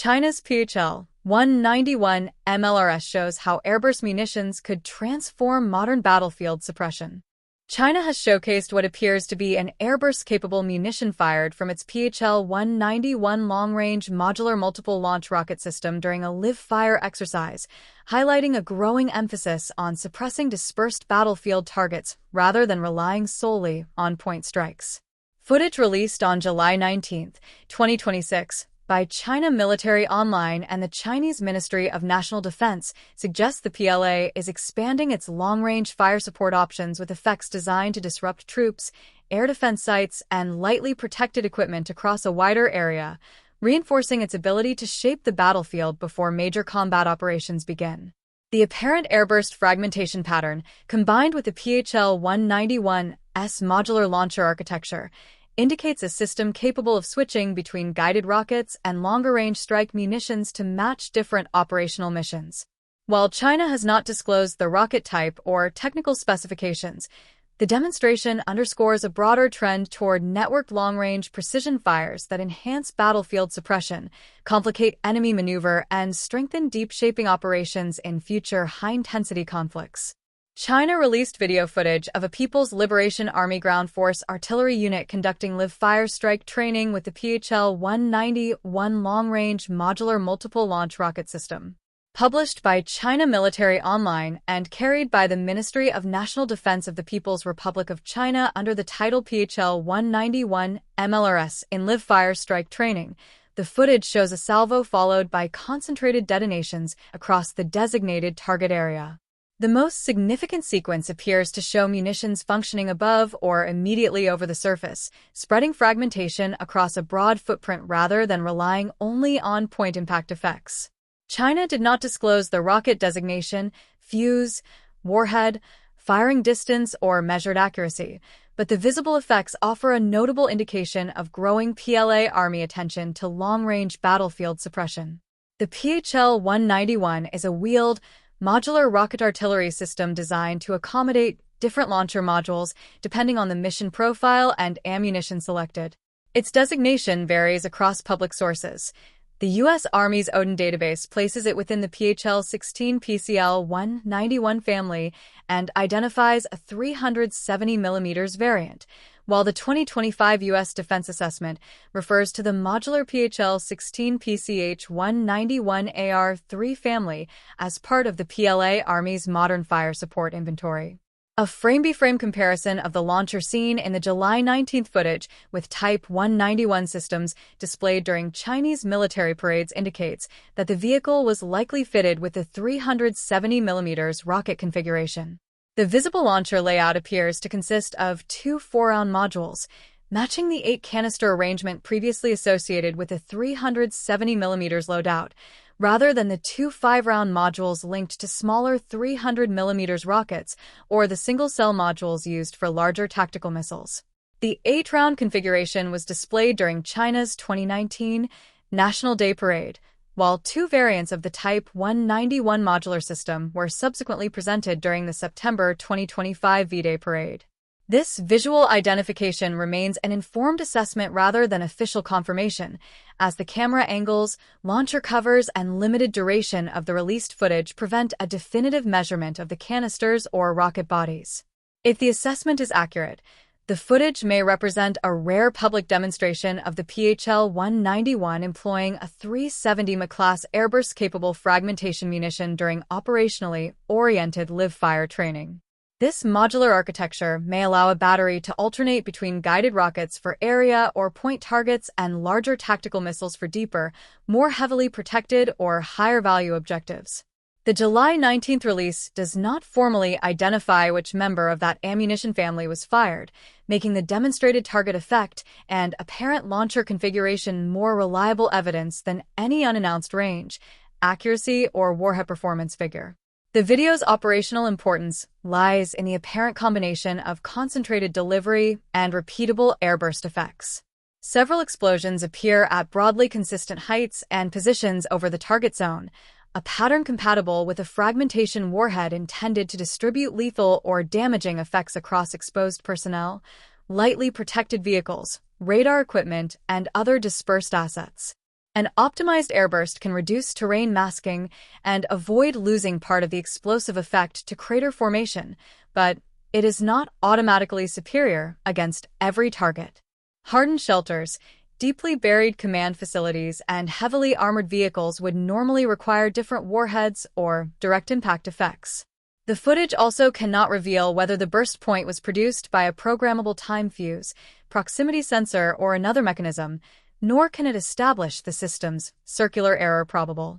China's PHL-191 MLRS shows how Airburst munitions could transform modern battlefield suppression. China has showcased what appears to be an airburst-capable munition fired from its PHL-191 long-range modular multiple launch rocket system during a live-fire exercise, highlighting a growing emphasis on suppressing dispersed battlefield targets rather than relying solely on point strikes. Footage released on July 19, 2026, by China Military Online and the Chinese Ministry of National Defense suggests the PLA is expanding its long-range fire support options with effects designed to disrupt troops, air defense sites, and lightly protected equipment across a wider area, reinforcing its ability to shape the battlefield before major combat operations begin. The apparent airburst fragmentation pattern, combined with the PHL-191's modular launcher architecture, indicates a system capable of switching between guided rockets and longer-range strike munitions to match different operational missions. While China has not disclosed the rocket type or technical specifications, the demonstration underscores a broader trend toward networked long-range precision fires that enhance battlefield suppression, complicate enemy maneuver, and strengthen deep-shaping operations in future high-intensity conflicts. China released video footage of a People's Liberation Army ground force artillery unit conducting live-fire strike training with the PHL-191 long-range modular multiple launch rocket system. Published by China Military Online and carried by the Ministry of National Defense of the People's Republic of China under the title PHL-191 MLRS in live-fire strike training, the footage shows a salvo followed by concentrated detonations across the designated target area. The most significant sequence appears to show munitions functioning above or immediately over the surface, spreading fragmentation across a broad footprint rather than relying only on point impact effects. China did not disclose the rocket designation, fuse, warhead, firing distance, or measured accuracy, but the visible effects offer a notable indication of growing PLA Army attention to long-range battlefield suppression. The PHL-191 is a wheeled, modular rocket artillery system designed to accommodate different launcher modules depending on the mission profile and ammunition selected. Its designation varies across public sources. The U.S. Army's Odin database places it within the PHL-16 PCL-191 family and identifies a 370 mm variant, while the 2025 U.S. Defense Assessment refers to the modular PHL-16 PCH-191 AR-3 family as part of the PLA Army's Modern Fire Support Inventory. A frame-by-frame comparison of the launcher seen in the July 19 footage with Type 191 systems displayed during Chinese military parades indicates that the vehicle was likely fitted with the 370 mm rocket configuration. The visible launcher layout appears to consist of two 4-round modules, matching the 8-canister arrangement previously associated with the 370 mm loadout, rather than the two 5-round modules linked to smaller 300 mm rockets or the single-cell modules used for larger tactical missiles. The 8-round configuration was displayed during China's 2019 National Day Parade, while two variants of the Type 191 modular system were subsequently presented during the September 2025 V-Day Parade. This visual identification remains an informed assessment rather than official confirmation, as the camera angles, launcher covers, and limited duration of the released footage prevent a definitive measurement of the canisters or rocket bodies. If the assessment is accurate, the footage may represent a rare public demonstration of the PHL-191 employing a 370 McClass airburst-capable fragmentation munition during operationally oriented live-fire training. This modular architecture may allow a battery to alternate between guided rockets for area or point targets and larger tactical missiles for deeper, more heavily protected or higher-value objectives. The July 19 release does not formally identify which member of that ammunition family was fired, making the demonstrated target effect and apparent launcher configuration more reliable evidence than any unannounced range, accuracy, or warhead performance figure. The video's operational importance lies in the apparent combination of concentrated delivery and repeatable airburst effects. Several explosions appear at broadly consistent heights and positions over the target zone, a pattern compatible with a fragmentation warhead intended to distribute lethal or damaging effects across exposed personnel, lightly protected vehicles, radar equipment, and other dispersed assets. An optimized airburst can reduce terrain masking and avoid losing part of the explosive effect to crater formation, but it is not automatically superior against every target. Hardened shelters, deeply buried command facilities, and heavily armored vehicles would normally require different warheads or direct impact effects. The footage also cannot reveal whether the burst point was produced by a programmable time fuse, proximity sensor, or another mechanism, nor can it establish the system's circular error probable.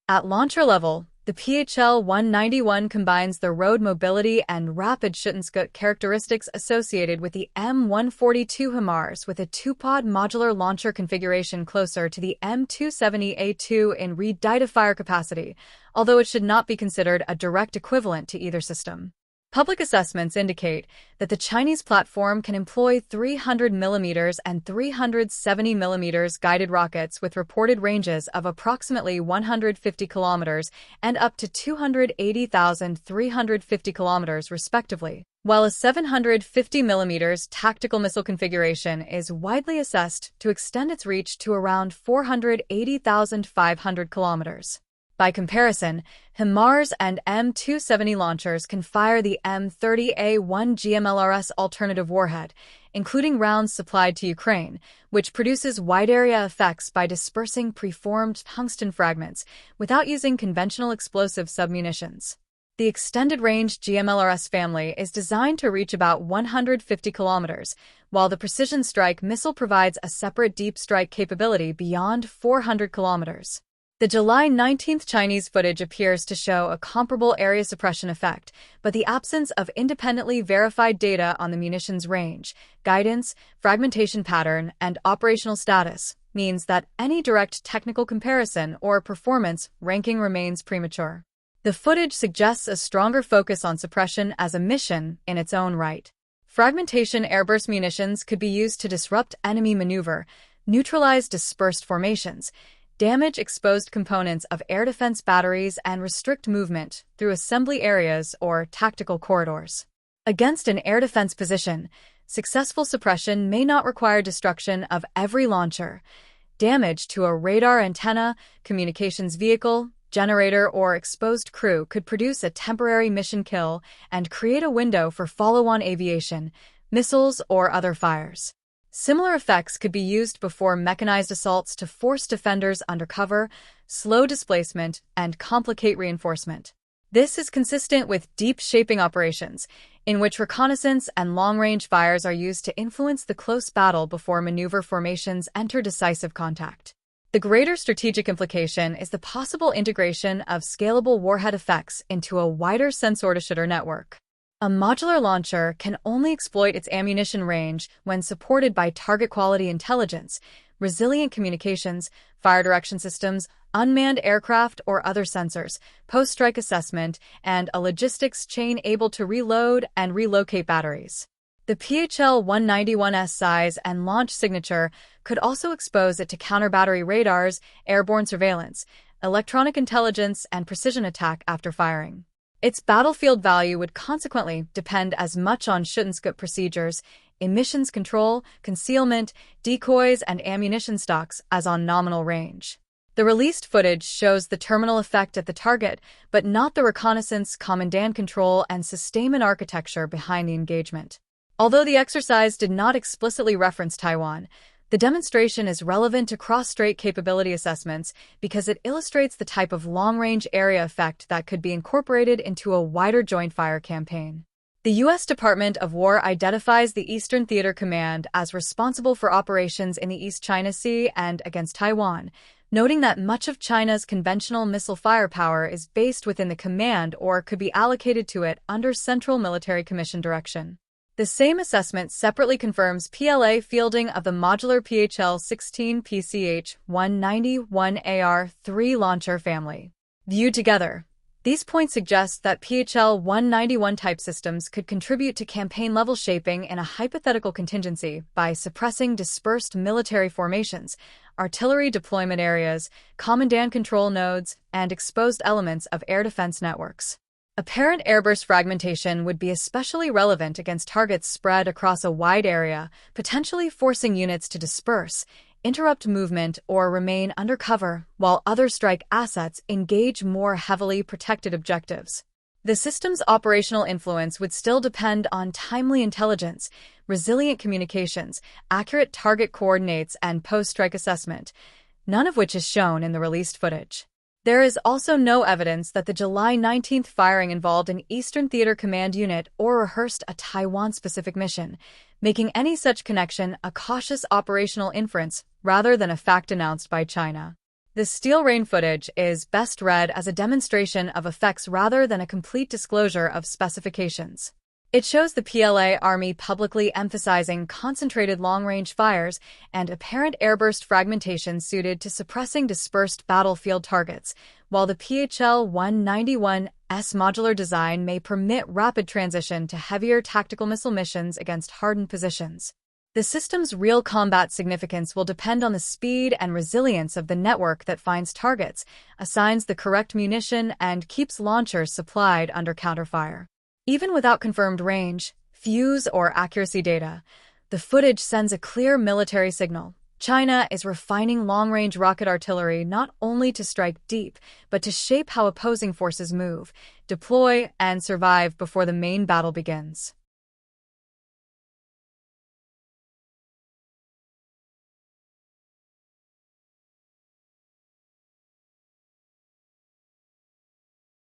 At launcher level, the PHL-191 combines the road mobility and rapid Schutzensgut characteristics associated with the M142 HIMARS with a two-pod modular launcher configuration closer to the M270A2 in reed-fire capacity, although it should not be considered a direct equivalent to either system. Public assessments indicate that the Chinese platform can employ 300mm and 370mm guided rockets with reported ranges of approximately 150 kilometers and up to 280,350 kilometers respectively, while a 750mm tactical missile configuration is widely assessed to extend its reach to around 480,500 kilometers. By comparison, HIMARS and M270 launchers can fire the M30A1 MLRS alternative warhead, including rounds supplied to Ukraine, which produces wide-area effects by dispersing preformed tungsten fragments without using conventional explosive submunitions. The extended-range GMLRS family is designed to reach about 150 kilometers, while the Precision Strike missile provides a separate deep strike capability beyond 400 kilometers. The July 19 Chinese footage appears to show a comparable area suppression effect, but the absence of independently verified data on the munitions range, guidance, fragmentation pattern, and operational status means that any direct technical comparison or performance ranking remains premature. The footage suggests a stronger focus on suppression as a mission in its own right. Fragmentation airburst munitions could be used to disrupt enemy maneuver, neutralize dispersed formations, damage exposed components of air defense batteries, and restrict movement through assembly areas or tactical corridors. Against an air defense position, successful suppression may not require destruction of every launcher. Damage to a radar antenna, communications vehicle, generator, or exposed crew could produce a temporary mission kill and create a window for follow-on aviation, missiles, or other fires. Similar effects could be used before mechanized assaults to force defenders under cover, slow displacement, and complicate reinforcement. This is consistent with deep shaping operations, in which reconnaissance and long-range fires are used to influence the close battle before maneuver formations enter decisive contact. The greater strategic implication is the possible integration of scalable warhead effects into a wider sensor-to-shooter network. A modular launcher can only exploit its ammunition range when supported by target-quality intelligence, resilient communications, fire direction systems, unmanned aircraft or other sensors, post-strike assessment, and a logistics chain able to reload and relocate batteries. The PHL-191's size and launch signature could also expose it to counter-battery radars, airborne surveillance, electronic intelligence, and precision attack after firing. Its battlefield value would consequently depend as much on Schutzensgut procedures, emissions control, concealment, decoys, and ammunition stocks as on nominal range. The released footage shows the terminal effect at the target, but not the reconnaissance, command control, and sustainment architecture behind the engagement. Although the exercise did not explicitly reference Taiwan, the demonstration is relevant to cross-strait capability assessments because it illustrates the type of long-range area effect that could be incorporated into a wider joint fire campaign. The U.S. Department of War identifies the Eastern Theater Command as responsible for operations in the East China Sea and against Taiwan, noting that much of China's conventional missile firepower is based within the command or could be allocated to it under Central Military Commission direction. The same assessment separately confirms PLA fielding of the modular PHL-16 PCH-191 AR-3 launcher family. Viewed together, these points suggest that PHL-191 type systems could contribute to campaign-level shaping in a hypothetical contingency by suppressing dispersed military formations, artillery deployment areas, command control nodes, and exposed elements of air defense networks. Apparent airburst fragmentation would be especially relevant against targets spread across a wide area, potentially forcing units to disperse, interrupt movement, or remain undercover, while other strike assets engage more heavily protected objectives. The system's operational influence would still depend on timely intelligence, resilient communications, accurate target coordinates, and post-strike assessment, none of which is shown in the released footage. There is also no evidence that the July 19th firing involved an Eastern Theater Command unit or rehearsed a Taiwan-specific mission, making any such connection a cautious operational inference rather than a fact announced by China. The Steel Rain footage is best read as a demonstration of effects rather than a complete disclosure of specifications. It shows the PLA Army publicly emphasizing concentrated long-range fires and apparent airburst fragmentation suited to suppressing dispersed battlefield targets, while the PHL-191 MLRS modular design may permit rapid transition to heavier tactical missile missions against hardened positions. The system's real combat significance will depend on the speed and resilience of the network that finds targets, assigns the correct munition, and keeps launchers supplied under counterfire. Even without confirmed range, fuse, or accuracy data, the footage sends a clear military signal. China is refining long-range rocket artillery not only to strike deep, but to shape how opposing forces move, deploy, and survive before the main battle begins.